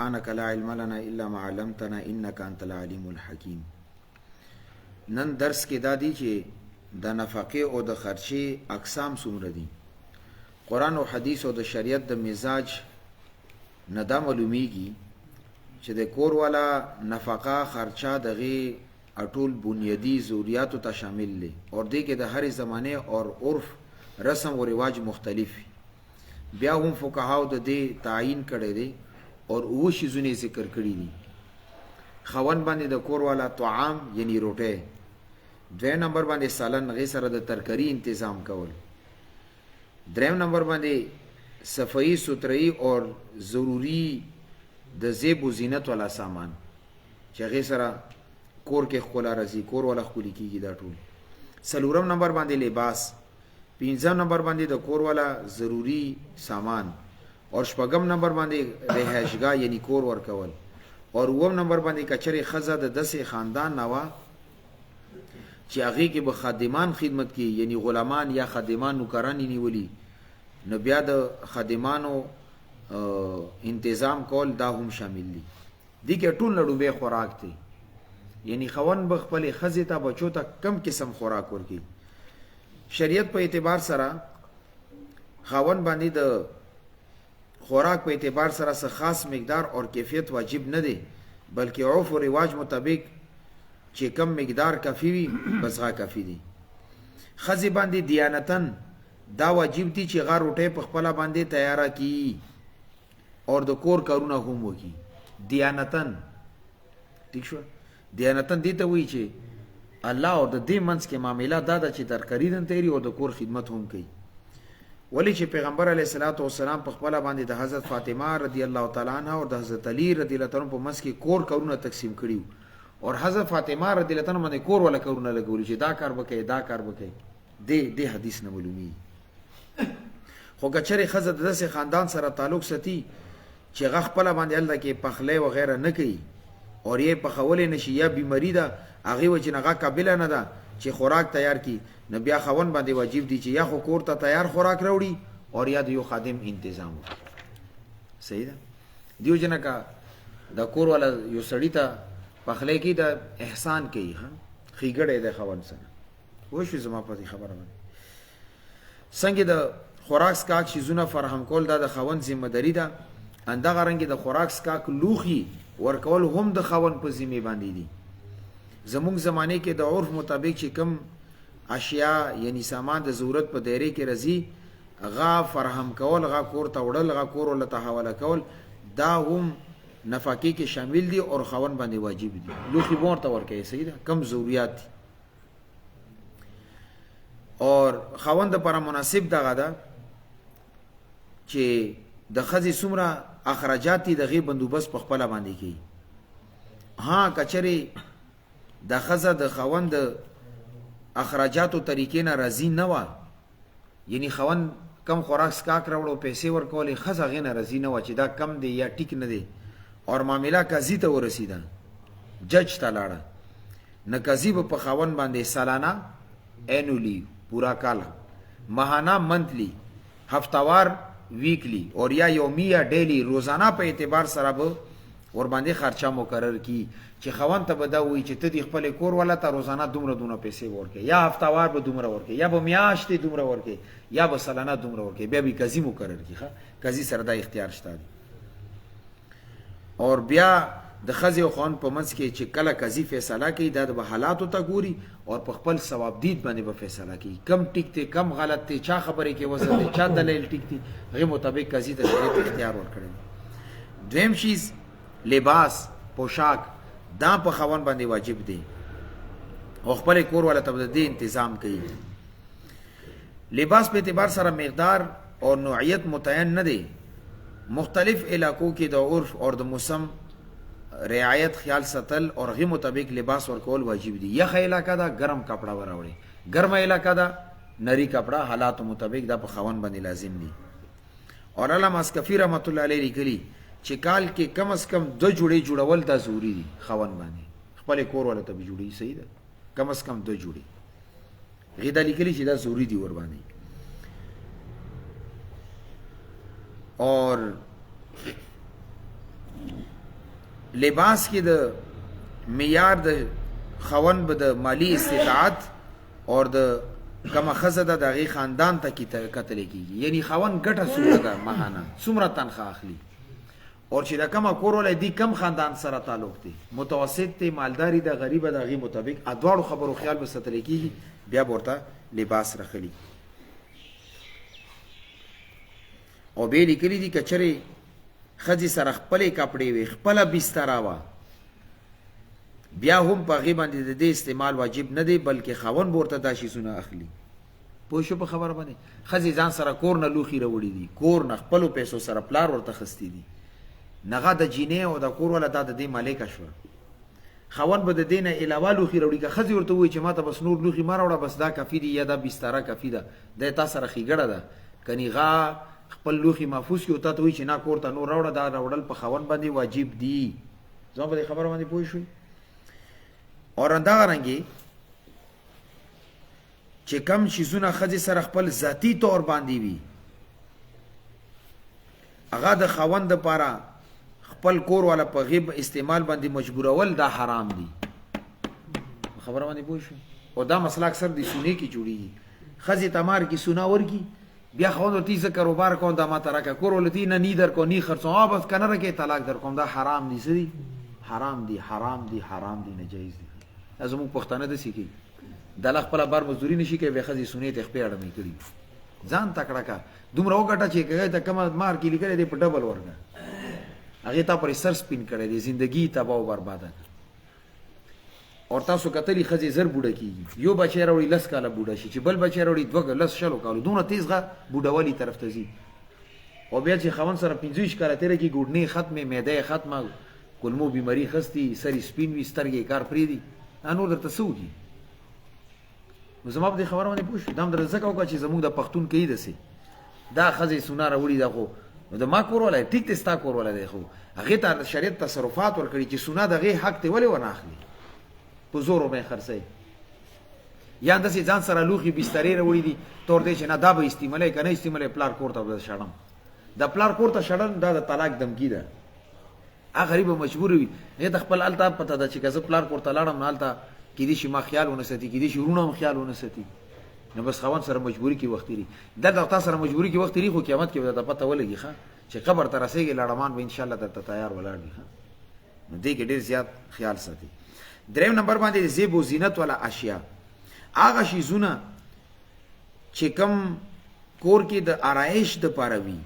سبحانك لا علم لنا الا ما علمتنا انك انت العليم الحكيم. نن درس کې دادی چې د نفقه او د خرچي اقسام څومره دي. قرآن او حدیث او د شریعت د مزاج نه دا معلومیږي چې د کور والا نفقه خرچه دغه اټول بنیادی ضرورتو ته شامل دي اور دې کې د هر زمانه او عرف رسم او رواج مختلف. بیا هم فقهاو د دې تعیین کړی دی اور او شیزونه ذکر کړی دي. خوان باندې د کور والا طعام یعنی روټه، دویم نمبر باندې سالن غي سره د ترکاری تنظیم کول، دریم نمبر باندې صفائی سترئی اور ضروری د زیب و زینت والا سامان چې غي سره کور کې خلا رزي کور والا خولي کیږي دا ټول. سلورم نمبر باندې لباس، پنځم نمبر باندې د کور والا ضروری سامان اور شپږم نمبر باندې رهائشګاه یعنی کور ور کول اور اوم نمبر باندې کچره خزه د دسه خاندان نوا چې هغه کې به خادمان خدمت کی یعنی غلامان یا خادمان نوکران نیولی نو بیا د خادمانو تنظیم کول دا هم شامل دي. دي کې ټول نړوبه خوراک دي یعنی خوان به خپل خزه ته بچو ته کم قسم خوراک ورکی. شریعت په اعتبار سره خوان باندې د خوراک په اعتبار سره څه خاص مقدار اور کیفیت واجب نه دی بلکې عرف او رواج مطابق چې کم مقدار کافی وي بس هغه کافی دی. خزه باندې دیانتن دا واجب دي چې غار روټه په خپل باندې تیار کی اور د کور کارونه هم وکي. دیانتن ٹھیک شو. دیانتن دي ته وی چې الله او د دې منځ کې معاملات دا چې ترکاری دن تیری او د کور خدمت هم کوي. ولی چې پیغمبر علیه الصلاۃ والسلام په خپل باندې د حضرت فاطمه رضی الله تعالی عنها او د حضرت علی رضی الله تعالی عنہ په منځ کې کور کارونه تقسیم کړیو اور حضرت فاطمه رضی الله تعالی عنها باندې کور ولا کارونه لګول چې دا کار وکړي دا کار وکړي. دې حدیث نه معلومي. خو کچره خزه د دسه خاندان سره تعلق ستی چې غ خپل باندې الله کې پخله و غیره نه کوي اور یې پخول نشي یا بیماری ده هغه وجنغه قابل نه ده چې خوراک تیار کی نو بیا خوان باندې واجب دي چې یا خو کور ته تیار خوراک راوړي اور یا د یو خادم تنظیم وکړي. صحیح ده. دیو جنا کا د کور والا یو سړی ته پخله کی د احسان کوي ها خېګړې د خوان سره و شو زما په خبره باندې څنګه د خوراک سکاک شیزونه فراهم کول دا د خوان ذمہ داری ده. اندغه رنګ د خوراک سکاک لوخي ورکول هم د خوان په ذمہ باندې دي. زمونږ زمانه کې د عرف مطابق چې کم اشیاء یعنی سامان د ضرورت په دایره کې رزي غا فراهم کول غا کور ته وړل غا کور ول ته حواله کول دا هم نفقه کې شامل دي اور خوان باندې واجب دي. لوخي ورته ورکه صحیح ده کم ضرورت دي اور خوان د پر مناسب دغه ده چې د خزي سمره اخراجات دي دغه بندوبست په خپل باندې کوي. ها کچري د خزه د خوان د اخراجاتو طریقې نه راضی نه و یعنی خوان کم خوراک سکاک راوړو پیسې ورکولې خزه غې نه راضی نه و چې دا کم دی یا ټیک نه دی اور معاملہ قاضي ته ورسیدا جج ته لاړه نه قاضي په خوان باندې سالانه انولی پورا کال ماهانه منتلی هفتوار ویکلی اور یا یومی یا ډیلی روزانه په اعتبار سره به ور باندې خرچه مقرر کی چې خوان ته بدا وی چې ته د خپل کور ولا ته روزانه دومره پیسې ورکې یا هفتوار به دومره ورکې یا به میاشتې دومره ورکې یا به سالانه دومره ورکې بیا به قاضي مقرر کی. ښه قاضي سره دا اختیار شته اور بیا د خزي او خوان په منځ کې چې کله قاضي فیصله کوي د حالاتو ته ګوري اور په خپل ثواب دید باندې به فیصله کوي کم ټیک ته کم غلط ته چا خبرې کې وزن چا دلیل ټیک ته غي مطابق قاضي ته شریعت اختیار ورکړي. دویم چیز لباس پوشاک دا په خوان باندې واجب دي او خپل کور ولا ته د تنظیم کوي. لباس په اعتبار سره مقدار او نوعیت متعین نه دي. مختلف علاقو کې د عرف اور د موسم رعایت خیال ساتل اور غي مطابق لباس ورکول واجب دي. یخ علاقہ دا گرم کپڑا وراوړي گرم علاقہ دا نری کپڑا حالات مطابق دا په خوان باندې لازم دي. اور علامه اسکفی رحمت الله علیه لیکلی چې کال کې کم از کم 2 جوړې جوړول دا ضروری دي خوان باندې خپل کور ولا ته جوړي. صحیح ده کم از کم 2 جوړې غیدا لیکلی چې دا ضروری دي ور باندې. اور لباس کې د معیار د خاوند به د مالی استطاعت اور د کما خزه د هغې خاندان ته کتلی کېږي، یعنی خاوند ګټه څومره ده ماهانه، څومره تنخواه اخلي، اور چې د کمه کور والی دی کم خاندان سره تعلق دی، متوسط دی، مالداری ده، غریبه د هغې مطابق دواړو خبرو خیال به ساتلی کېږي، بیا به ورته لباس رخلي. او بیا لیکلي دي که چېرې ښځې سره خپلې کپړې وې، خپله بستره وه، بیا هم په هغې باندې د دې استعمال واجب نه دی، بلکې خاوند به ورته دا شیزونه اخلي. پوه شو په خبره باندې؟ ښځې ځان سره کور نه لوښي راوړي دي، کور نه خپلو پیسو سره پلار ورته اخیستي دي، نغه د جینۍ او د کور والا دا د دې مالکه شوه. خاوند به د دې نه علاوه لوښي راوړي، که ښځې ورته ووایي چې ما ته بس نور لوښي مه راوړه، بس دا کافي دي یا دا بستره کافي ده، دا تا سره ښېګړه ده، که نیغه خپل لوښي محفوظ کړي او تا ته وایي چې نه کور ته نور راوړه، دا راوړل په خاوند باندې واجب دي. زما په دې خبره باندې پوه شوئ؟ اور همدغرنګې چې کم شیزونه ښځې سره خپل ذاتي طور باندې وي، هغه د خاوند دپاره خپل کور والا په غیب استعمال باندې مجبورول دا حرام دي. خبره باندې پوه شو؟ او دا مسله اکثر د سونې کې جوړېږي، ښځې ته مار کې سونه ورکي، بیا خاوند ورته زه کاروبار کوم دا ماته راکړه، کور ولته نه نی در کو نی خرڅوم، بس که نه راکړې طلاق در کوم، دا حرام دي. څه دي؟ حرام دي، حرام دي، حرام دي، ناجایز دي. دا زموږ پښتانه داسې کوي، دله خپله بار مزدوري نشي کوي، بیا ښځې سونې ته خپې اړمې کړي، ځان تکړه که دومره وګټه چې هغې ته کومه مار کې لیکلی دی په ډبل ورکړه، هغې تا پرې سر سپین کړی دی، زندګي تباه و برباده کړه. اور تاسو کتلي ښځې زر بوډه کېږي، یو بچی راوړي 10 کاله بوډه شي، چې بل بچی راوړي 2 شلو کالو، دومره تیز بوډهوالي طرف ته ځي. او بیا چې خاوند سره 25 کاله تېره کړي، ګوډنۍ ختمې، معده یې ختمه، کولمو بیماري خستي، سر یې سپین وي، سترګې یې کار پرېږدي، دا نور درته څه وکړي؟ نو زما په دې خبره باندې پوه شو؟ دا هم درته ځکه وکړه چې زموږ د پښتون کې داسې دا ښځې سونه راوړي، دا خو نو د ما کور والا ټیک دی، ستا کور والا دی، خو هغې ته شریعت تصرفات ورکړي چې سونه د هغې حق دی ولې ونه اخلي، په زور به یې خرڅوي. یا همداسې ځان سره لوښي بسترې راوړي دي، ته ورته چې نه دا به استعمالوي که نه استعمالوي، پلار کور ته به شړم. د پلار کور ته شړل دا د طلاق دمکي ده. هغه غریب به مجبور وي، هغې ته خپل هلته پته ده چې که زه پلار کور ته لاړم نو هلته کیدای شي ما خیال ونه ساتي، کیدای شي وروڼه هم خیال ونه ساتي، نو بس خاوند سره مجبوري کې وخت تېري. دلته تا سره مجبوري کې وخت تېري، خو قیامت کې به درته پته ولګي ښه چې قبر ته رسېږي، لړمان به انشاءالله درته تیار ولاړ وي. نو دې کې ډېر زیات خیال ساتي. دریم نمبر باندې زیب و زینت والا اشیا، هغه شیزونه چې کم کور کې د آرایش دپاره وي،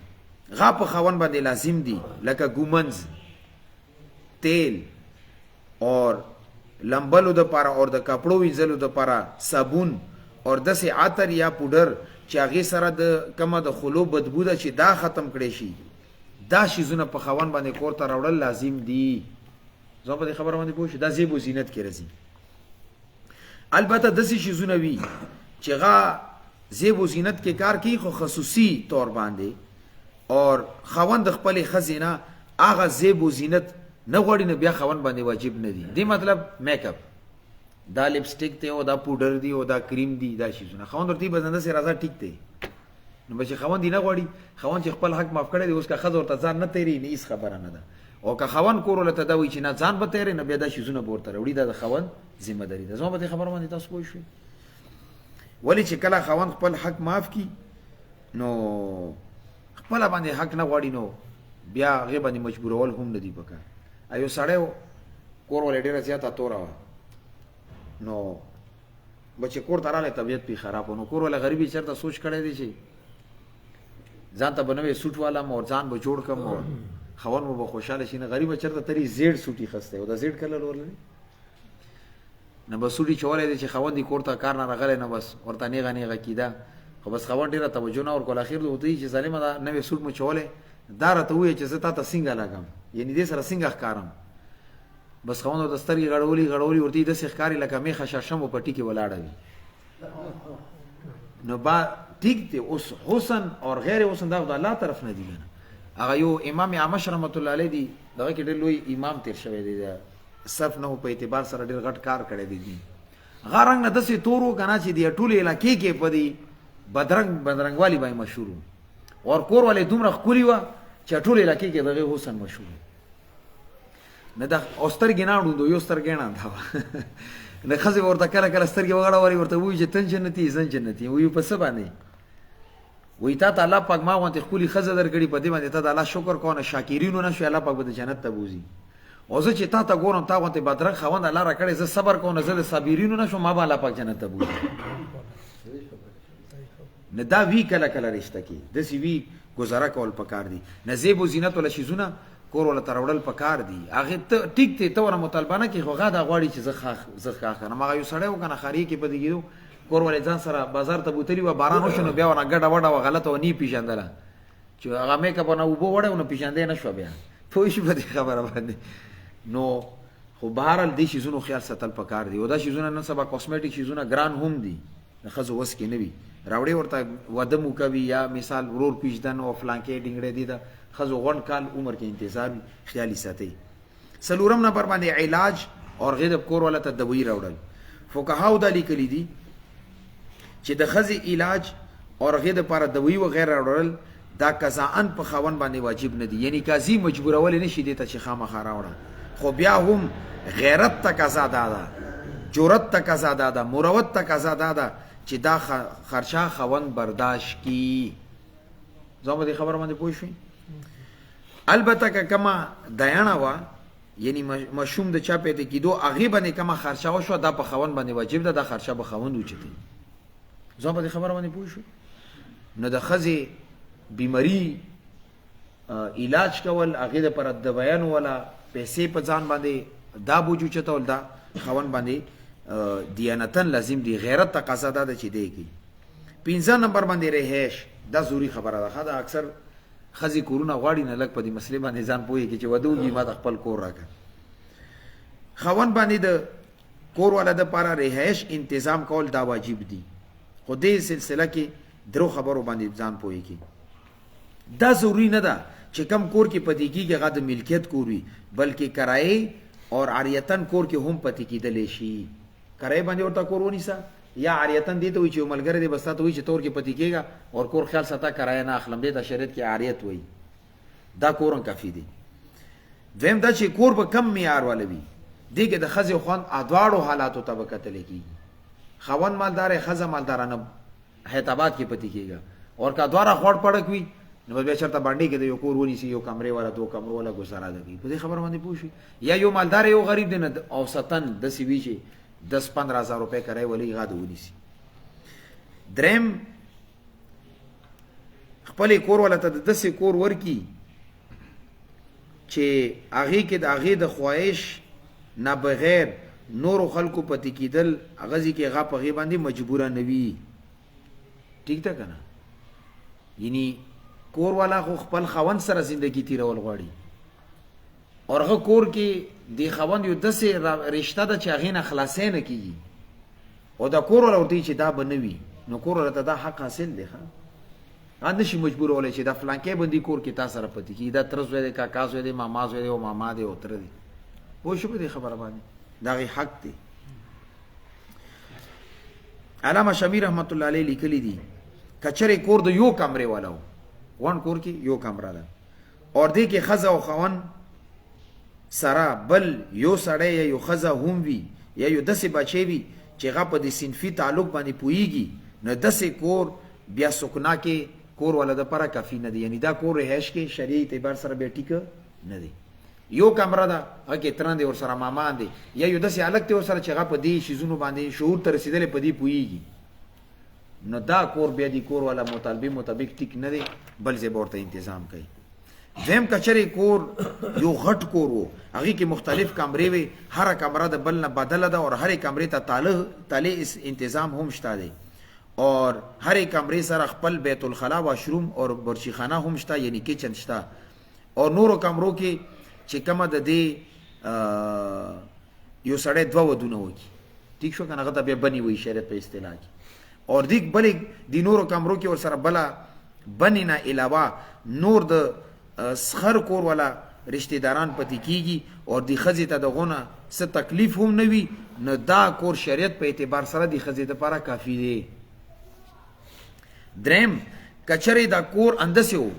هغه په خاوند باندې لازم دي، لکه ګومنز، تیل اور لمبلو دپاره اور د کپړو وینځلو دپاره صابون اور داسې عطر یا پوډر چې هغې سره د کومه د خولو بدبو ده چې دا ختم کړی شي، دا شیزونه په خاوند باندې کور ته راوړل لازم دي. زما په دې خبره باندې پوه شو؟ دا زیب و زینت کې راځي. البته داسې شیزونه وي چې هغه زیب و زینت کې کار کوي، خو خصوصي طور باندې، اور خاوند د خپلې ښځې نه هغه زیب و زینت نه غواړي، نو بیا خاوند باندې واجب نه دي. دې مطلب میک اپ، دا لپسټک دی او دا پوډر دی او دا کریم دی، دا شیزونه خاوند ورته بس داسې راځه ټیک دی، نو به چې خاوند یې نه غواړي، خاوند چې خپل حق معاف کړی دی، اوس که ښځه ورته ځان نه تېري نه هېڅ خبره نه ده. او که خاوند کور ولته دا وایي چې نه ځان به تېرې، نو بیا دا شیزونه به ورته راوړي، دا د خاوند ذمه داري ده. زما په دې خبره باندې تاسو پوه شوئ؟ ولې چې کله خاوند خپل حق معاف کړي، نو خپله باندې حق نه غواړي، نو بیا هغې باندې مجبورول هم نه دي پکار. یو سړی کور والا ډېره زیاته توره وه، نو به چې کور ته راغلی طبیعت پې خراب و، نو کور والا غریب یې چېرته سوچ کړی دی چې ځان ته به نوی سوټ والم او ځان به جوړ کړم او خاوند به خوشحاله شي. نه غریب به چېرته ترې زیړ سوټ یې اخیستی او د زیړ کلر ولري، نه به سوټ یې چولی دی چې خاوند یې کور ته کار نه راغلی، نه بس ورته نیغه نیغه کېده، خو بس خاوند ډېره توجه نه ورکول. اخر ته ورته وایي چې ظالمه دا نوی سوټ مو چولی، دا راته ووایه چې زه تا ته څنګه لګم، یعنې دې سره څنګه ښکارم. بس خاوند ورته سترګې غړولي غړولي، ورته یې داسې ښکاري لکه میخه شړشم و پټي کې ولاړه وي. نو با ټیک دی، اوس حسن اور غیر حسن دا د الله طرف نه دي. هغه یو امام اعمش رحمت الله علیه دی، دغه کې ډېر لوی امام تېر شوی دی، د صرف نحو په اعتبار سره ډېر غټ کار کړی دی. هغه رنګ نه داسې تور و که نه چې د ټولې علاقې کې په دې بدرنګوالي باندې مشهور و، اور کور والې دومره ښکلي وه چې ټولې علاقې کې د هغې حسن مشهور و. نه دا او سترګې نه اړوندو یو سترګې نه دا نه ښځې ورته کله کله سترګې وغړولې ورته وایي چې تن جنتي زن جنتي وایي په څه باندې وایي تا ته الله پاک ما غوندې ښکلې ښځه درکړي په دې باندې ته د الله شکر کوه نه شاکرینو نه شوې الله پاک به د جنت ته بوځي او زه چې تا ته ګورم تا غوندې بدرنګ خاوند الله راکړی زه صبر کوم نه زه د صابرینو نه شوم ما به الله پاک جنت ته بوځي نه دا وی کله کله رشته کې داسې وي ګزاره کول پکار دي نه زیب و زینت والا شیزونه کور ولا تروړل پکار دي هغه ته ټیک ته ور مطالبه نه کې خو غا دا غواړي چې زه ښه کنه ما یو سړی وکنه خاري کې پدې کور ولې ځان سره بازار ته بوتلی و باران وشنو بیا ونه ګډه وډه و غلطه و نی پیژندله چې هغه مې کبه نه وبو وړه نو پیژندې نه شو بیا پوه شو په دې خبره باندې نو خو بهرال دې شیزونو خیال ساتل پکار دي او دا شیزونه نن سبا کاسمیټیک شیزونه ګران هم دي خزو وس کې نه وي راوړې ورته وده مو کوي یا مثال ورور پیژدن او فلانکې ډنګړې دي دا خزو غون کال عمر کې انتظار خیالي ساتي سلورم نمبر باندې علاج اور غیب کور ولا تدوی راوړل فقهاو د لیکلي دي چې د خزي علاج اور غیب لپاره دوی و غیر راوړل دا قضاءن په خاون باندې واجب نه دي یعنی قاضي مجبورول نه شي دي ته چې خامخا راوړه خو بیا هم غیرت تقاضا ده جرأت تقاضا ده مروت تقاضا ده چې دا خرچه خاون برداشت کی زما دې خبره باندې پوه شئ البته که کما دیانه وا یعنی مشوم د چا پیدا کیدو هغه باندې کما خرچه وشو دا په خاون باندې واجب ده دا خرچه به خاون وچتي زما دې خبره باندې پوه شئ نو د خزي بیماری علاج کول هغه پر د بیان ولا پیسې په ځان باندې دا بوجو چتول دا خاون باندې دیانتن لازم دی غیرت تقاضا ده چې دی کی 15 نمبر باندې رهش دا ضروری خبره ده دا اکثر خزي کورونه غواړي نه لګ په دې مسلې باندې ځان پوي کی چې ودوږي ما خپل کور راکړه خاون باندې د کور ولا د پاره رهش تنظیم کول دا واجب دي خو دې سلسله کې درو خبرو باندې ځان پوي کی دا ضروری نه ده چې کم کور کې پتی کیږي غد ملکیت کوي بلکې کرایه اور عاریتن کور کې هم پتی کیدل شي کرای باندې ورته کور ونیسا یا عاریتن دي ته وي چې ملګری دی بس ته وي چې تور کې پتی کېږي او کور خیال ساته کرای نه اخلم دې د شریعت کې عاریت وي دا کورن کافی دی ویم دا چې کور به کم معیار ولوي دې کې د خزي خوان ادواړو حالاتو ته وکتل کېږي خوان مالدار خزه مالدارانه حیدرآباد کې پتی کېږي اور کا دواره خوړ پړک وي نو به چرته باندې کې د یو کور ونیسي یو کمرې والا دو کمرو والا گزاره دی په دې خبر باندې پوښي یا یو مالدار یو غریب دی نه اوسطن د سی وی چې 10-15,000 روپے کرای ولی غاده ونیسي درم خپل کور ولا ته د دسې کور ورکی چې هغه کې د هغه د خواهش نه بغیر نور خلکو پتی کیدل هغه ځکه هغه په غي باندې مجبور نه وي ٹھیک ده کنه یعنی کور والا خو خپل خوند سره زندگی تیرول غواړي اور هغه کور کې دی خوند یو دسه رشتہ د چاغې نه خلاصې نه کیږي او دا کور ولا ورته چې دا بنوي نو کور ولا ته دا حق حاصل دی ښا اند شي مجبور ولې چې دا فلانکې باندې کور کې تاسو سره پتی کی دا ترز وې کا کاز وې ماما وې او ماما دې او تر دې وو شو په خبره باندې دا غي حق دی علامه شمیر رحمت الله علیه لیکلی دي کچره کور د یو کمرې والو وان کور کې یو کمره ده اور دې کې خزه او خوان سره بل یو سړی یا یو خزه هم وي یا یو دسه بچي وي چې هغه په دې صنفي تعلق باندې پويږي نو دسه کور بیا سکنا کې کور ولا د پره کافی نه دی یعنی دا کور رهش کې شریعت اعتبار سره به ټیک نه دی یو کمره ده هغه تران دی ور سره ماما دی یا یو دسه الګ ته ور سره چې هغه په دې شیزونو باندې شعور تر رسیدل په دې پويږي نو دا کور بیا دی کور والا مطالبه مطابق ټیک نه دی بل زه ورته تنظیم کوي زم کچري کور یو غټ کور وو هغه کې مختلف کمرې وي هر کمره د بل نه بدله ده او هر کمرې ته تاله اس تنظیم هم شته دی اور هر کمرې سره خپل بیت الخلا واشروم اور برشیخانه هم شته یعنی کچن شته اور نورو کمرو کې چې کومه د دې یو سړی دوه ودونه وکي ٹھیک شو کنه هغه ته بیا بنی وي شریعت په اصطلاح کې اور دیک بلې د نورو کمرو کې ور سره بلا بنی نه علاوه نور د سخر کور والا رشتہ داران پتی کیږي اور دی خزی ته دغونه څه تکلیف هم نه وي نو دا کور شریعت په اعتبار سره دی خزی ته لپاره کافی دی درم کچری دا کور اندسه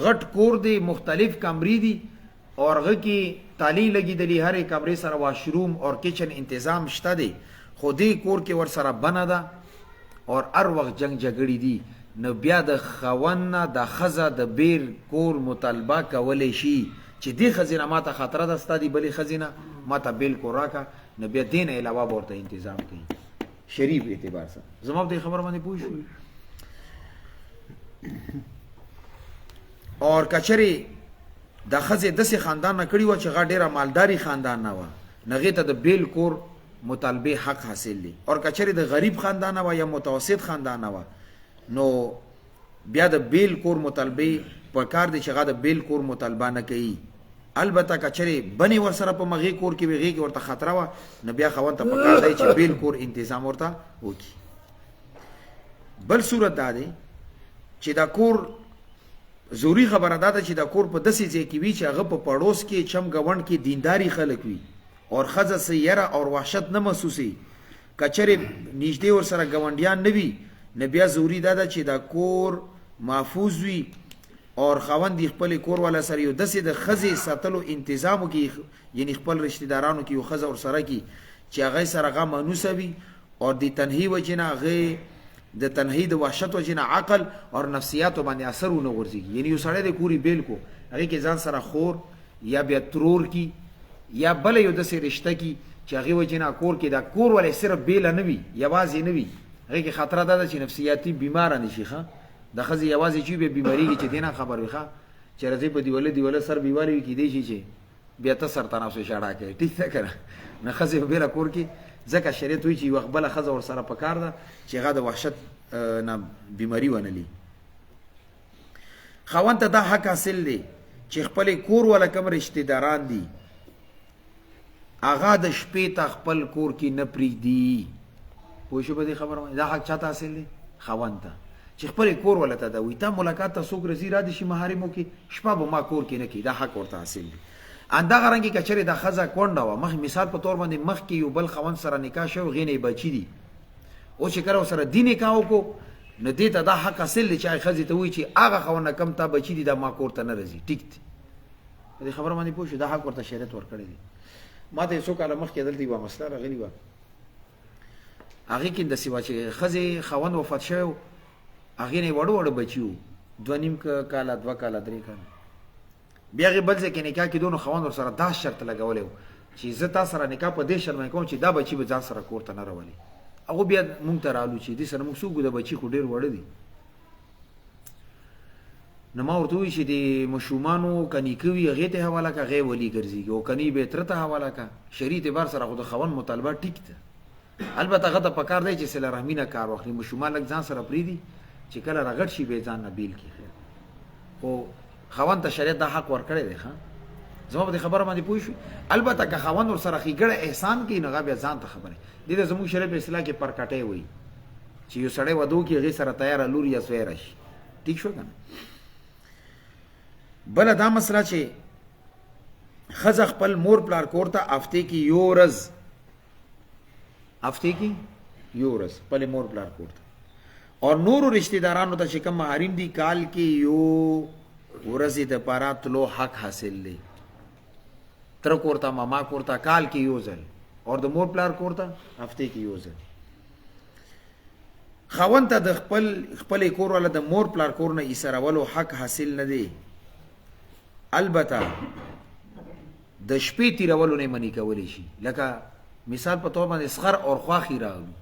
غټ کور دی مختلف کمرې دي اور هغه کې تالی لګېدلي، هرې کمرې سره واشروم اور کچن انتظام شته دی، خو دې کور کې ورسره بنه ده اور هر وخت جنگ جګړې دي، نو بیا د خاوند نه د ښځه د بیر کور مطالبه کولی شي چې دې ښځې نه ماته خطره ده ستا دې بلې ښځې نه ماته بیل کور راکړه، نو بیا دې نه علاوه به ورته انتظام کوي شریف اعتبار سره. زما په دې خبره باندې پوه شوي؟ اور کچرې د ښځې داسې خاندان نه کړي وه چې هغه ډېره مالداري خاندان نه وه، نو هغې ته د بیل کور مطالبه حق حاصل دی. اور کچرې د غریب خاندان نه وه یا متوسط خاندان نه وه، نو بیا د بیل کور مطالبه په کار دی چې هغه د بیل کور مطالبه نه کوي. البته کچرې بنې ورسره په مغې کور کې وي، هغې کې ورته خطره وه، نو بیا خاوند ته په کار دی چې بیل کور انتظام ورته وکړي. بل صورت دا دی چې دا کور ضروري خبره دا ده چې دا کور په داسې ځای کې وي چې هغه په پړوس کې چم ګوند کې دینداري خلک وي اور ښځه څه یره اور وحشت نه محسوسوي. کچرې نږدې ورسره ګاونډیان نه وي، نو بیا ضروري دا ده چې دا کور محفوظ وي اور خاوند یې خپل کور والا سره یو داسې د ښځې ساتلو انتظام وکړي، یعنی خپل رشتې دارانو کې یو ښځه ورسره کړي چې هغې سره هغه مانوسه وي اور د تنهي وجې نه هغې د تنهي د وحشت وجې نه عقل اور نفسیاتو باندې اثر ونه غورځېږي. یعنی یو سړی د کوري بیل کو هغې کې ځان سره خور یا بیا ترور کی یا بله یو داسې رشته کی چې هغې وجې نه کور کې دا کور ولی صرف بیله نه وي، یوازې نه وي، هغې کې خطره دا ده چې نفسیاتي بیماره نه شي. ښه د ښځې یوازې چې بیا بیماریږي چې دې نه خبر وي، ښه چې راځي په دیوله سر بیماري وي، کیدای شي چې بیا ته سرطان او شاړه کوي، ټیک ده که نه. نو ښځې په بیله کور کې ځکه شریعت وایي چې یوه بله ښځه ورسره په کار ده چې هغه د وحشت نه بیماري ونه لي. خاوند ته دا حق حاصل دی چې خپل کور والا کم رشتې داران دي هغه د شپې ته خپل کور کې نه پرېږدي. پوه شو په دې خبره باندې؟ دا حق چاته حاصل دی؟ خاوند ته، چې خپل کور والا ته دا وایي تا ملاقات ته څوک راځي را دي شي محارمو کې شپه به ما کور کې نه کړي، دا حق ورته حاصل دی. همدغه رنګې که چېرې دا ښځه کونډه وه، مخ مثال په طور باندې مخکې یو بل خاوند سره نکاح شوی، هغې نه یې بچي دي، اوس چې کله ورسره دي نکاح وکړو نو دې ته دا حق حاصل دی چې هغې ښځې ته وایي چې هغه خاوند نه کم تا بچي دي دا ما کور ته نه راځي. ټیک دی، په دې خبره باندې پوه شو؟ دا حق ورته شریعت ورکړی دی. ما ته یو څو کاله مخکې دلته یوه مسله راغلې وه، هغې کې داسې وه چې ښځې خاوند وفات شوی و، هغې نه یې وړه وړه بچي وو، 2.5 کاله 2 کاله 3 کاله. بیا هغې بل ځای کې نکاح کېدو نو خاوند ورسره دا شرط لګولی و چې زه تا سره نکاح په دې شرط باندې کوم چې دا بچي به ځان سره کور ته نه راولي. هغه بیا مونږ ته رالو چې دې سره مونږ څوک د بچي خو ډېر وړه دي. نو ما ورته ووایي چې د ماشومانو که نیکه وي هغې ته حواله کړه، هغې ولي ګرځېږي، او که نه یې تره ته حواله کړه. شرعي اعتبار سره خو د خاوند مطالبه ټیک ده، البته هغه ته پکار دی چې صله رحمي نه کار واخلي، ماشومان لږ ځان سره پرېږدي چې کله راغټ شي بیا ځان نه بیل کړي. خو خاوند ته شریعت دا حق ورکړی دی. ښه زما په دې خبره باندې پوه شوي؟ البته که خاوند ورسره ښېګړه احسان کوي نو هغه بیا ځان ته خبرې دې ته زموږ شریعت په اصطلاح کې پرکټی وایي چې یو سړی واده وکړي هغې سره تیاره لور یا سوی راشي. ټیک شو که نه؟ بله دا مسله چې ښځه خپل مور پلار کور ته هفتې کې یو ورځ خپل مور پلار کور ته، اور نورو رشتې دارانو ته چې کوم محارم دي کال کې یو ورځې دپاره تلو حق حاصل دی. تره کور ته، ماما کور ته کال کې یو ځل، اور د مور پلار کور ته هفتې کې یو ځل. خاوند ته د خپل کور والا د مور پلار کور نه ایسارولو حق حاصل نه دی. البته د شپې تیرولو نه منې کولی شي، لکه مثال په طور باندې سخر اور خواښي راغلو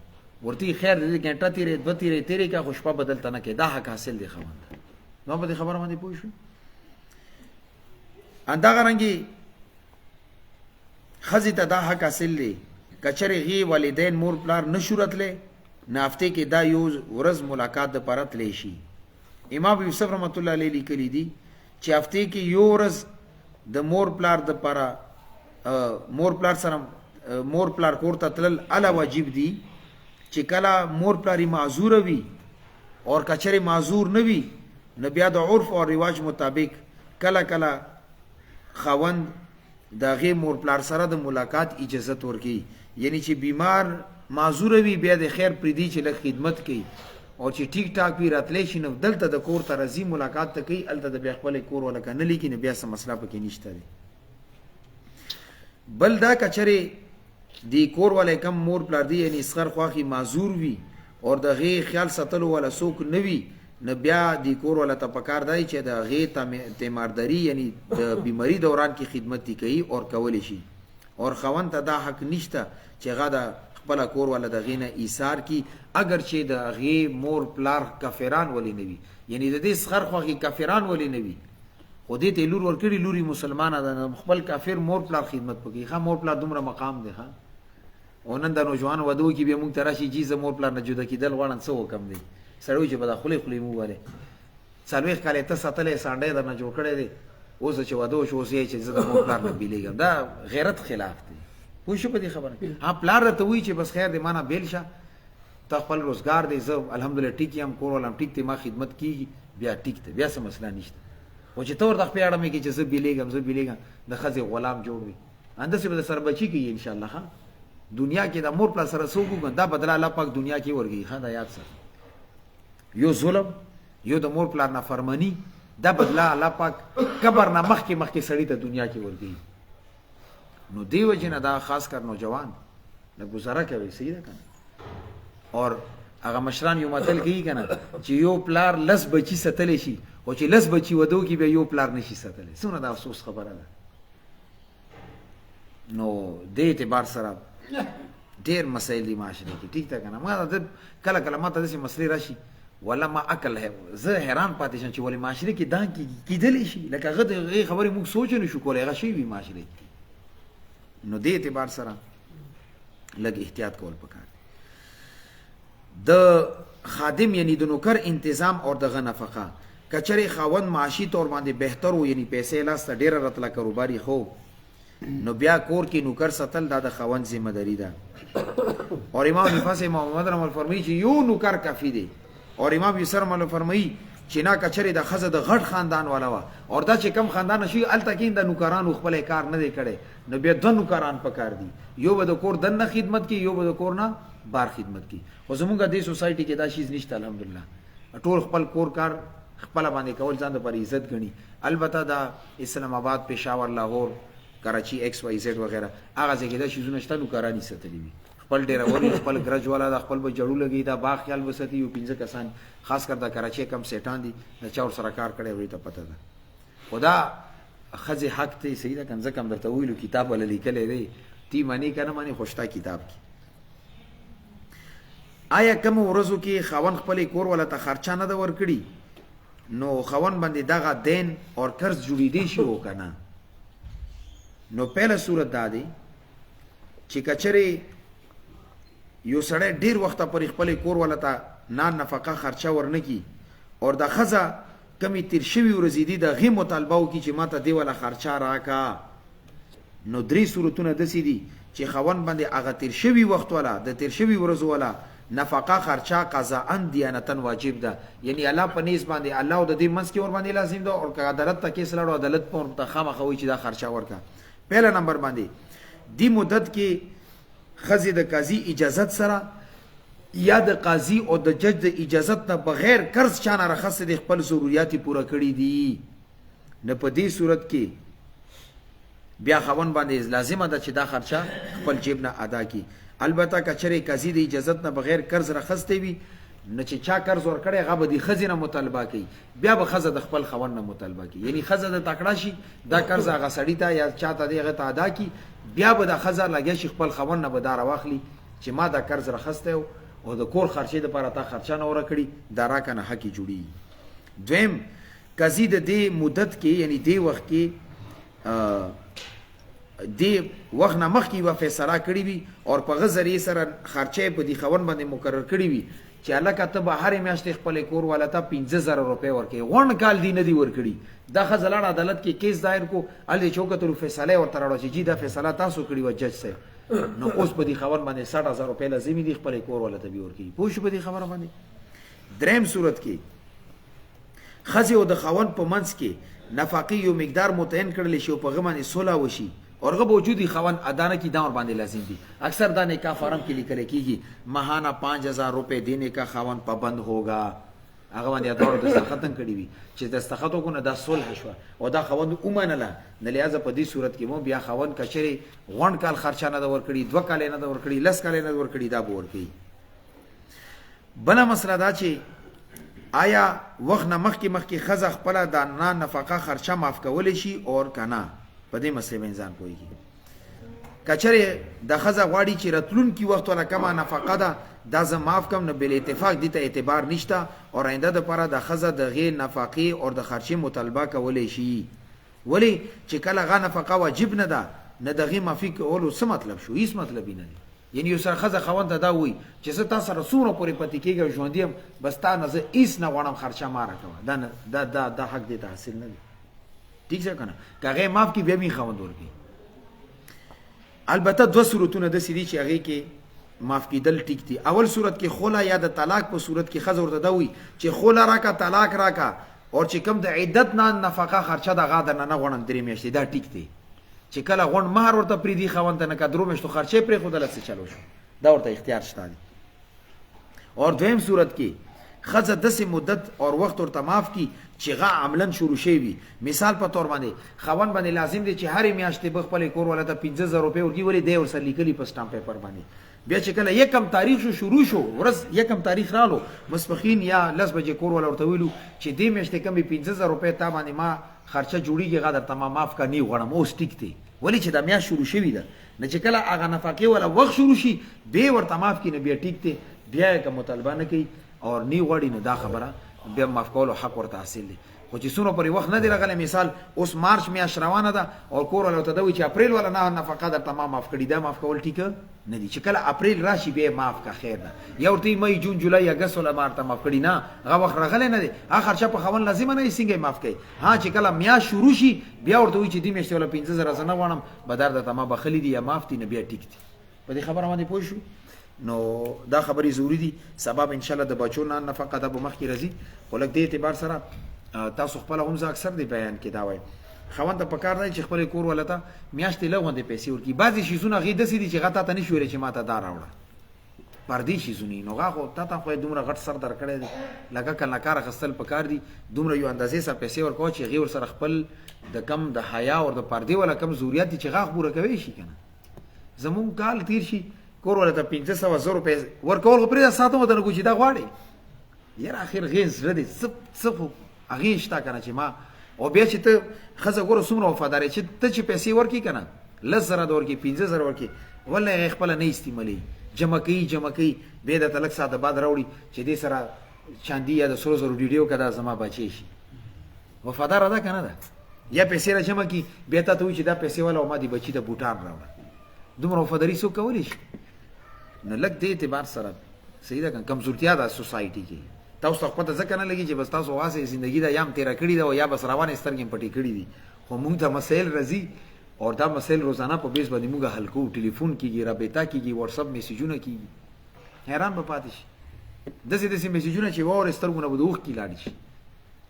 ورته خیر دې ګنټه تیرې 2 تیرې کا خو شپه بدلته نه کوي، دا حق حاصل دی خاوند. نو په دې خبره باندې پوه شو؟ همدغه رنګې ښځې ته دا حق حاصل دی که چېرې هغې والدین مور پلار نه شو راتلی نو هفتې کې دا یو ورځ ملاقات دپاره تلی شي. امام یوسف رحمت الله علیه لیکلي دي چې هفتې کې یو ورځ د مور پلار دپاره مور پلار کور ته تلل اله واجب دي چې کله مور پلار یې معذوره وي اور که چېرې معذور نه وي نو بیا د عرف او رواج مطابق کله کله خاوند د هغې مور پلار سره د ملاقات اجازت ورکوي، یعنی چې بیمار معذوره وي بیا د خیر پرېږدي چې لږ خدمت کوي، او چې ټیک ټاک وي راتلی شي نو دلته د کور ته راځي ملاقات ته کوي، هلته د بیا خپل کور والا که نه لیکي نو بیا څه مسله پکې نشته دی. بل دا کچره دی کور ولای کم مور پلار دی یعنی اسخر خواخی معذور وی اور د غي خیال ساتلو ولا سوک نوی نه بیا دی کور ولا ته پکار دی چې د غي تیمارداری یعنی د بیماری دوران کې خدمت کوي اور کولی شي اور خوان ته دا حق نشته چې غدا خپل کور ولا د غینه ایثار کی اگر چې د غي مور پلار کافران ولی نوی یعنی د دې اسخر خواخی کافران ولی نوی خو دې ته لور ورکړي لوري مسلمانه ده خپل کافر مور پلار خدمت پکې ښه مور پلار دومره مقام دی ښه اونن د نوجوان ودو کې به مونږ تراشي چې زمور پلار نه جدا کیدل غواړن څه وکم دی سړی چې په خولي خولي مو وره څلوي کاله ته ساتلې سانډې د نه جوړ کړي دي اوس چې ودو شو اوس یې چې زه د مور پلار نه بیلېږم دا غیرت خلاف دی پوه شو په دې خبره ها پلار ته وی چې بس خیر دې معنا بیل شه ته خپل روزګار دې زه الحمدلله ټیک یم کور ولم ټیک ته ما خدمت کیږي بیا ټیک ته بیا څه مسله نشته او چې تور د خپل اړه مې کې چې زه بیلېږم د خزي غلام جوړوي اندسه به سر بچی کی ان شاء الله ها دنیا کې د مور پلار سره سوګو دا بدلا الله پاک دنیا کې ورګي ها دا یاد سره یو ظلم یو د مور پلار نافرمانی دا بدلا الله پاک قبر نه مخکې سړی ته دنیا کې ورګي نو دیو جن دا خاص کر نوجوان نه گزاره کوي صحیح ده کنه اور هغه مشران یو متل کوي کنه چې یو پلار لس بچی ستل شي او چې لس بچی ودو کې به یو پلار نشي ستل څونه دا افسوس خبره ده نو دې اعتبار سره ډیر مسایل دي معاشره کې ټیک ده کنه ما دا کله کله ماته داسې مسلې راشي ولا ما عقل ہے زه حیران پاتې شم چې ولې معاشره کې دا کیدلی شي لکه هغه خبرې موږ سوچ نه شو کولای هغه شی وي معاشره نو دې اعتبار سره لږ احتیاط کول پکار د خادم یعنی د نوکر انتظام اور دغه نفقه کچره خاوند معاشي تور باندې بهتر وو یعنی پیسې لاس ته ډیره راتله کاروباري خو نو بیا کور کې نوکر ستل دا د خاوند ذمہ داری ده اور امام نفاس محمد رحمه الله فرمایي چې یو نوکر کافی دی اور امام یسر مله فرمایي چې نا کچره د خزه د غټ خاندان والا وا اور دا چې کم خاندان شي التکین د نوکران خپل کار نه دی کړي نو بیا د نوکران پکار دي یو به د کور دنه خدمت کی یو به د کور نه بار خدمت کی خو زمونږ د سوسایټي کې دا شیز نشته الحمدلله ټول خپل کور کار خپل باندې کول ځان د پر عزت غني البته دا اسلام آباد پېښور لاهور کراچی ایکس وائی زیډ وغیرہ هغه ځای کې دا شیزونه شته نوکرانی ستلی وي خپل ډیر وري خپل ګرج والا د خپل به جوړو لګي دا باغ خیال وساتي یو 15 کسان خاص کر دا کراچی کم سیټان دي د چاور سره کار کړي وي ته پته ده خدا خزي حق ته صحیح ده کنه کم درته ویلو کتاب ول لیکلې دی تی معنی کنه معنی خوشتا کتاب کی آیا کوم ورځو کې خاون خپل کور ولا ته خرچه نه د ورکړي نو خاون باندې دغه دین اور قرض جوړې دي شي وکنه نو پهله صورت دا دی چې کچره یو سړی ډیر وخت پر خپل کور ولا ته نفقه خرچه ورنکي اور د خزه کمی تیر شوی ورزيدي د غي مطالبه وکي چې ماته دی ولا خرچه راکا نو درې صورتونه د سيدي چې خوان باندې هغه تیر شوی وخت ولا د تیر شوی ورځ ولا نفقه خرچه قضاء دیانتن واجب ده یعنی الله په نس باندې الله او د دې منځ کې ور باندې لازم ده او عدالت ته کیس لړو عدالت په منتخبه خوي چې دا خرچه ورکا پهلا نمبر باندې دی مدت کې خزي د قاضي اجازت سره یا د قاضي او د جج د اجازت نه بغیر قرض چانه رخصت د خپل ضرورت پوره کړی دي نه په دې صورت کې بیا خوان باندې لازمه ده چې دا خرچه خپل جیب نه ادا کی البته کچره قاضي د اجازت نه بغیر قرض رخصتې وي نه چې چا قرض ورکړي هغه به د خزینه مطالبه کوي بیا به خزه د خپل خوان نه مطالبه کوي یعنی خزه د تکړه شي دا قرض هغه سړی ته یا چاته دی هغه ته ادا کی بیا به د خزه لګي شي خپل خوان نه به دار واخلي چې ما دا قرض رخصته او د کور خرچې د لپاره تا خرچه نه ورکړي دا راکنه حقي جوړي دویم قاضي د دې مدت کې یعنی دې وخت کې دی وخت نه مخکې و فیصله کړی وي او په غزري سره خرچې په دې خون باندې مقرر کړی وي چې الکه ته به هر میاشت خپل کور والا ته 15000 روپے ورکې غون کال دی نه دی ورکړي دا خزلان عدالت کې کیس دایر کو علي چوکتلو فیصله ورته راوړي چې جی دا فیصله تاسو کړی و جج سره نو اوس په دې خبر باندې 60000 روپے لازمي دي خپل کور ولا ته به ورکی پوه شو په دې خبره باندې دریم صورت کې خزي او د خوان په منځ کې نفقي یو مقدار متعین کړل شي په غمانه صلح وشي اور غو وجودی خوان ادانه کی داور باندې لازم دي اکثر دانے کا فارم کې لیکل کیږي ماهانه 5000 روپے دینے کا خوان پابند ہوگا هغه باندې دواړو دستخط هم کړي وي چې دستخط وکړو دا صلح شوه او دا خاوند ومنله. نه لهذا په دې صورت کې مو بیا خاوند کچرې غونډ کال خرچه نه ده ورکړي، 2 کال نه ده ورکړي، 10 کال نه ده ورکړي، دا به ورکوي. بله مسله دا چې آیا وخت نه مخکې ښځه خپله د نفقه خرچه معاف کولی شي او که نه؟ په دې مسلې به انسان پوهېږي. که چېرې د ښځه غواړي چې راتلونکي وخت والا کمه نفقه ده دا زه معاف کم، نو بالاتفاق دې ته اعتبار نشته او آینده دپاره د ښځه د هغې نفقې او د خرچې مطالبه کولی شي. ولې چې کله هغه نفقه واجب نه ده نه د هغې معافي کولو څه مطلب شو؟ هېڅ مطلب یې نه دی. یعنی یو سره ښځه خاوند ته دا وایي چې زه تا سره څومره پورې پاتې کېږم ژوندي یم، بس تا نه زه هېڅ نه غواړم خرچه ما راکوه، دا حق دې ته حاصل نه دی. ټیک شو که نه؟ که هغې معاف کړي بیا به یې خاوند ورکوي. البته 2 صورتونه داسې دي چې هغې کې معاف کېدل ټیک دي. اول صورت کې خلا یا د طلاق په صورت کې ښځه ورته دا وایي چې خلا راکه، طلاق راکه، او چې کوم د عدت نه نفقه خرچه د هغه درنه نه غواړم 3 میاشتې، دا ټیک دی. چې کله غونډ مهر ورته پرېږدي خاوند ته، نه که 3 میاشتو خرچې پرېښودله څه چلو شو، دا ورته اختیار شته دی. او دویم صورت کې ښځه داسې مدت او وخت ورته معاف کړي چې هغه عملاً شروع شوی وي. مثال په طور باندې خاوند باندې لازم دی چې هرې میاشتې به خپلې کور والا ته 50,000 روپۍ ورکړي، ولې دی ورسره لیکلي په سټامپ پیپر باندې. بیا چې کله 1 تاریخ شروع شو، ورځ 1 تاریخ رالو، ماسپښین یا 10 بجې کور والا ورته ویلو چې دې میاشتې کمې 50,000 روپۍ تا باندې ما خرچه جوړېږي، هغه درته ما معاف کا، نه غواړم، اوس ټیک دی. ولې چې دا میاشت شروع شوې ده، نه چې کله هغه نفقې والا وخت شروع شي بیا ورته معاف کړي، نه بیا ټیک دی. بیا یې که مطالبه نه کوي او نه غواړي، نو دا خبره بیا معاف کولو حق ورته حاصل دی. خو چې څومره پورې وخت نه دی راغلی، مثال اوس مارچ میاشت روانه ده او کور والا ورته دا وایي چې اپریل والا نه نفقه درته ما معاف کړي، دا معاف کول ټیکه نه دي. چې کله اپریل راشي بیا معاف کا، خیر ده. یا ورته مئی جون جولای اګست والا ما ورته معاف کړي، نه هغه وخت راغلی نه دی، هغه خرچه په خاوند لازمه نه څنګه معاف کوي. ها چې کله میاشت شروع شي بیا ورته وایي چې دې میاشتې والا 15,000 زه نه غواړم، بدار درته ما بخلي دي یا معاف دي، نه بیا ټیک دي. په دې خبره باندې پوه شو؟ نو دا خبرې ضروري دي. سبب ان شاء الله د بچو نه نفقه ده به مخکې راځي، خو لږ دې اعتبار سره تاسو خپل هم زه اکثر دی بیان کې دا وایم خاوند ته پکار دی چې خپل کور ولته میاشتې لږ غوندې پیسې ورکړي. بعضې شیزونه هغې داسې دي چې هغه تا ته نه شي ویلی چې ما ته دا راوړه، پردي شیزونه نو هغه خو تا ته خو یې دومره غټ سر درکړی دی، لکه کله کار اخیستل پکار دي، دومره یو اندازې سره پیسې ورکوه چې هغې ورسره خپل د کم د حیا او د پردې والا کم ضرورت دي چې هغه پوره کوی شي که نه. زمونږ کال تیر شي کور والا ته 500,000 روپۍ ورکول خو پرېږده، ساتم ورته نه کوي چې دا غواړې، یاره اخر هغې زړه دی څه خو هغې شته که نه چې ما. او بیا چې ته ښځه ګوره څومره وفاداره چې ته چې پیسې ورکړي که نه 10,000 د ورکړي 15,000 ورکړي، والله هغې خپله نه استعمالوي، جمع کوي بیا درته لږ ساعته بعد راوړي چې دې سره چاندي یا د 100,000 ډیډۍ وکړه دا زما بچی شي. وفاداره ده که نه ده؟ یا پیسې را جمع کړي بیا تا ته وایي چې دا پیسې والا او ما دې بچي ته بوټان راوړه. دومره وفاداري څوک کولی شي؟ نو لږ دې اعتبار سره صحیح ده که کمزورتیا ده سوسایټي کې. تاسو ته پته ځکه نه لګي چې بس تاسو واسې زندگی دا یا هم تېره کړې ده او یا بس روانې سترګې پټې کړي دي، خو موږ ته مسایل راځي او دا مسایل روزانه په بیس باندې موږ حل کوو، ټلیفون کېږي، رابطه کېږي، واتساپ میسیجونه کېږي، حیران به پاتې شي. داسې میسیجونه چې واورې سترګو نه به د اوښکې لاړې شي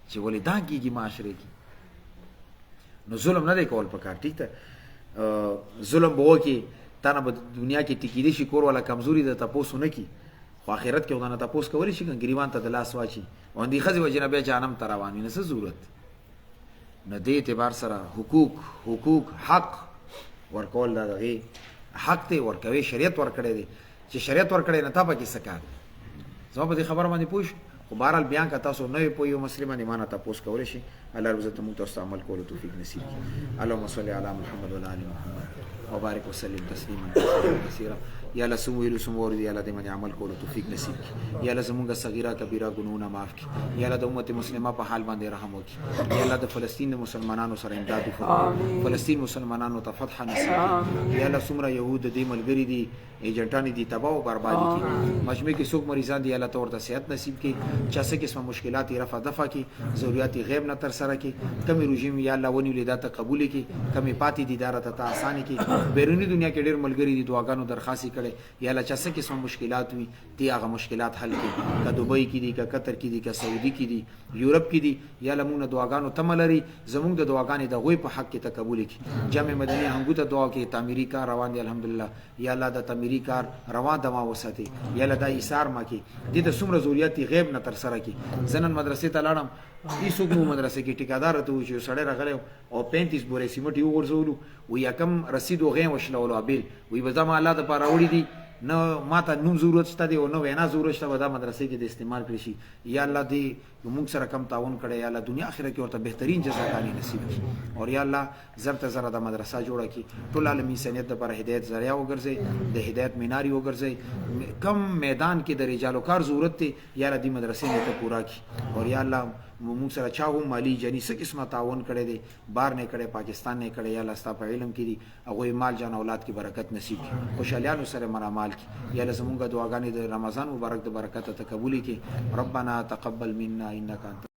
چې ولې دا کېږي معاشرې کې. نو ظلم نه دی کول پکار، ټیک ده. ظلم به وکړي تا نه به دنیا کې ټیکېدی شي، کور والا کمزوري ده تپوس ونه کړي، خو آخرت کې خدای نه تپوس کولی شي که ګریوان ته د لاس واچي او همدې ښځې وجې نه بیا جهنم ته روان وي، نه څه ضرورت. نو دې اعتبار سره حقوق حق ورکول دا د هغې حق دی، ورکوي، شریعت ورکړی دی. چې شریعت ورکړی نه تا پکې څه کار دی؟ زما په دې خبره باندې پوه شو. خو بهرحال بیان که تاسو نه وی پوه یو مسلې باندې ما نه تپوس کولی شي. الله رب عزت موږ تاسو ته عمل کولو توفیق نصیب کړي. اللهم صل علی محمد و علی آل محمد وبارک وسلم تسلیما کثیرا. یا الله سمو ویلو سمو ورد، یا الله دې باندې عمل کولو توفیق نصیب کړي. یا الله زمونږ صغیره کبیره ګناهونه معاف کړي. یا الله د امت مسلمه په حال باندې رحم وکړي. یا الله د فلسطین د مسلمانانو سره امداد وکړي، فلسطین مسلمانانو ته فتح نصیب کړي. یا الله څومره یهود د دې ملګري دي، ایجنټان دي، تباہ او بربادي کړي. مجمع کې څوک مریضان دي، الله ته ورته صحت نصیب کړي، چا څه قسمه مشکلات یې رفع دفع کړي، ضرورت یې غیب نه ترسره سره کې کمی رژیم یا الله ونیولې دا ته قبول کړي کمی پاتې دي دار ته آسان کړي بیرونی دنیا کې ډېر ملګری دي دعاګانو درخواست کړي یا الله چا څه قسم مشکلات وي تی هغه مشکلات حل کړي که دوبۍ کې دي که قطر کې دي که سعودي کې دي یورپ کې دي یا الله مونږ دعاګانو تمه لري زمونږ د دعاګانې د غوی په حق کې تقبل کړي جامع مدني هنګو ته دعا کې تعمیری کار روان دي الحمدلله یا الله د تعمیری کار روان دما وساتي یا الله د ایثار ما کې د څومره ضرورت غیب نه تر سره کې زنن مدرسې ته لاړم هیڅوک مو مدرسې کې ټیکادار ته و چې سړی راغلی او 35 بورې سیمټ یې وغورځولو وی کم رسید و غیم وشلولو ابیل وی به زما الله دپاره وړي دي نه ماته نوم ضرورت شته دی او نه وینا ضرورت شته به دا مدرسې کې د استعمال کړي شي یا الله دې موږ سره کم تعاون کړی یا الله دنیا آخرت کې ورته بهترین جزاګانې نصیب کړي او یا الله زر ته زره د مدرسه جوړه کړي ټول عالم انسانیت دپاره هدایت ذریعه وګرځئ د هدایت میناري وګرځئ کم میدان کې د رجالو کار ضرورت دی یا الله دې مدرسې نه ته پورا کړي او یا الله موږ سره چا هم مالی جنی څه قسمه تعاون کړی دی بار نه کړی پاکستان نه کړی یا الله ستا په علم کې دي هغوی مال جان اولاد کې برکت نصیب کړي خوشحالیانو سره مرامال کړي یا الله زمونږ دعاګانې د رمضان مبارک د برکته ته قبول کړي ربنا تقبل منا انک انت